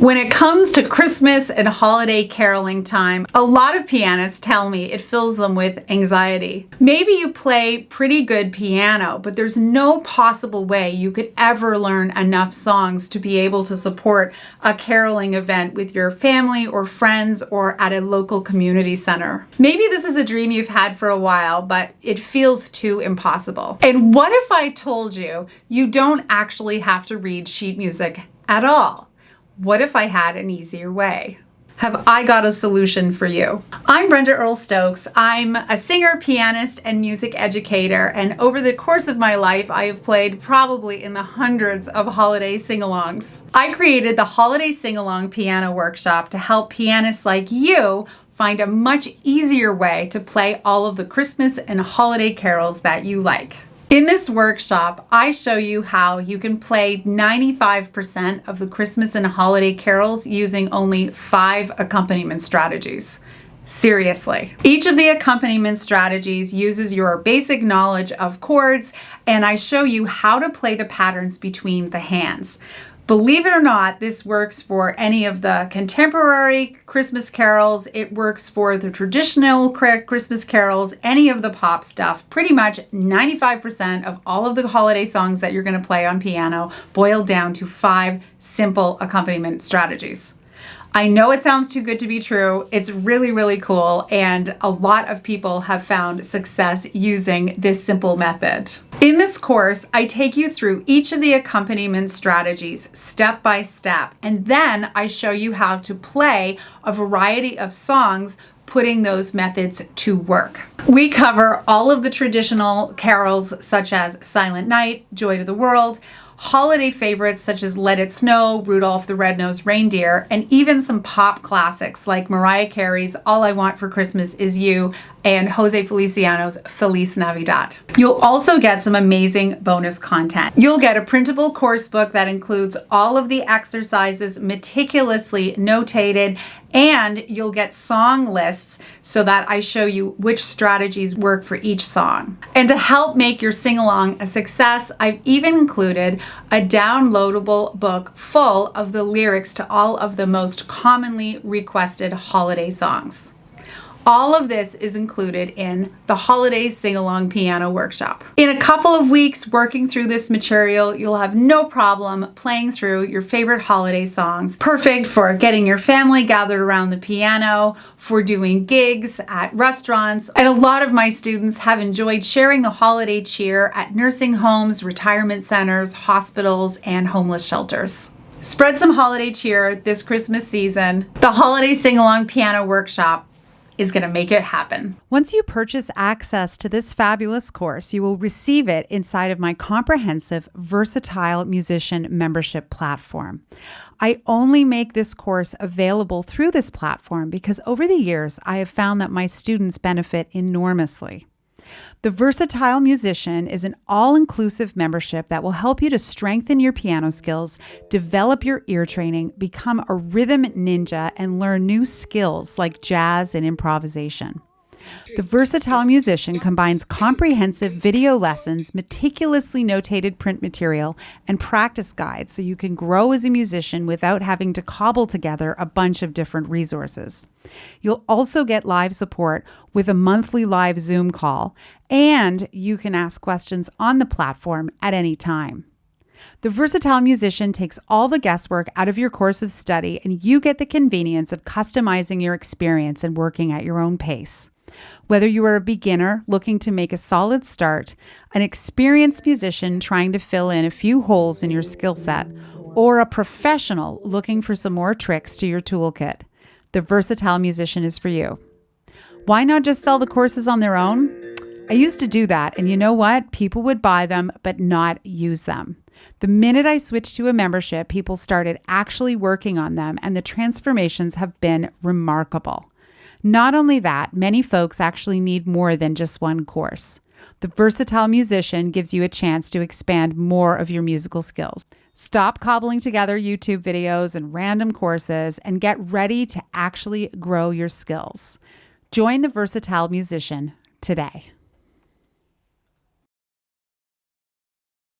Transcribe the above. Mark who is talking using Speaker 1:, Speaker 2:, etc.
Speaker 1: When it comes to Christmas and holiday caroling time, a lot of pianists tell me it fills them with anxiety. Maybe you play pretty good piano, but there's no possible way you could ever learn enough songs to be able to support a caroling event with your family or friends or at a local community center. Maybe this is a dream you've had for a while, but it feels too impossible. And what if I told you you don't actually have to read sheet music at all? What if I had an easier way? Have I got a solution for you? I'm Brenda Earl-Stokes. I'm a singer, pianist, and music educator, and over the course of my life, I have played probably in the hundreds of holiday sing-alongs. I created the Holiday Singalong Piano Workshop to help pianists like you find a much easier way to play all of the Christmas and holiday carols that you like. In this workshop, I show you how you can play 95% of the Christmas and holiday carols using only 5 accompaniment strategies. Seriously. Each of the accompaniment strategies uses your basic knowledge of chords, and I show you how to play the patterns between the hands. Believe it or not, this works for any of the contemporary Christmas carols. It works for the traditional Christmas carols, any of the pop stuff. Pretty much 95% of all of the holiday songs that you're going to play on piano boil down to 5 simple accompaniment strategies. I know it sounds too good to be true. It's really, really cool, and a lot of people have found success using this simple method. In this course, I take you through each of the accompaniment strategies step by step, and then I show you how to play a variety of songs putting those methods to work. We cover all of the traditional carols such as Silent Night, Joy to the World, holiday favorites such as Let It Snow, Rudolph the Red-Nosed Reindeer, and even some pop classics like Mariah Carey's All I Want for Christmas Is You and Jose Feliciano's Feliz Navidad. You'll also get some amazing bonus content. You'll get a printable course book that includes all of the exercises meticulously notated, and you'll get song lists so that I show you which strategies work for each song. And to help make your sing-along a success, I've even included a downloadable book full of the lyrics to all of the most commonly requested holiday songs. All of this is included in the Holiday Singalong Piano Workshop. In a couple of weeks working through this material, you'll have no problem playing through your favorite holiday songs. Perfect for getting your family gathered around the piano, for doing gigs at restaurants. And a lot of my students have enjoyed sharing the holiday cheer at nursing homes, retirement centers, hospitals, and homeless shelters. Spread some holiday cheer this Christmas season. The Holiday Singalong Piano Workshop is going to make it happen.
Speaker 2: Once you purchase access to this fabulous course, you will receive it inside of my comprehensive Versatile Musician membership platform. I only make this course available through this platform because over the years, I have found that my students benefit enormously. The Versatile Musician is an all-inclusive membership that will help you to strengthen your piano skills, develop your ear training, become a rhythm ninja, and learn new skills like jazz and improvisation. The Versatile Musician combines comprehensive video lessons, meticulously notated print material, and practice guides so you can grow as a musician without having to cobble together a bunch of different resources. You'll also get live support with a monthly live Zoom call, and you can ask questions on the platform at any time. The Versatile Musician takes all the guesswork out of your course of study, and you get the convenience of customizing your experience and working at your own pace. Whether you are a beginner looking to make a solid start, an experienced musician trying to fill in a few holes in your skill set, or a professional looking for some more tricks to your toolkit, the Versatile Musician is for you. Why not just sell the courses on their own? I used to do that, and you know what? People would buy them, but not use them. The minute I switched to a membership, people started actually working on them, and the transformations have been remarkable. Not only that, many folks actually need more than just one course. The Versatile Musician gives you a chance to expand more of your musical skills. Stop cobbling together YouTube videos and random courses and get ready to actually grow your skills. Join the Versatile Musician today.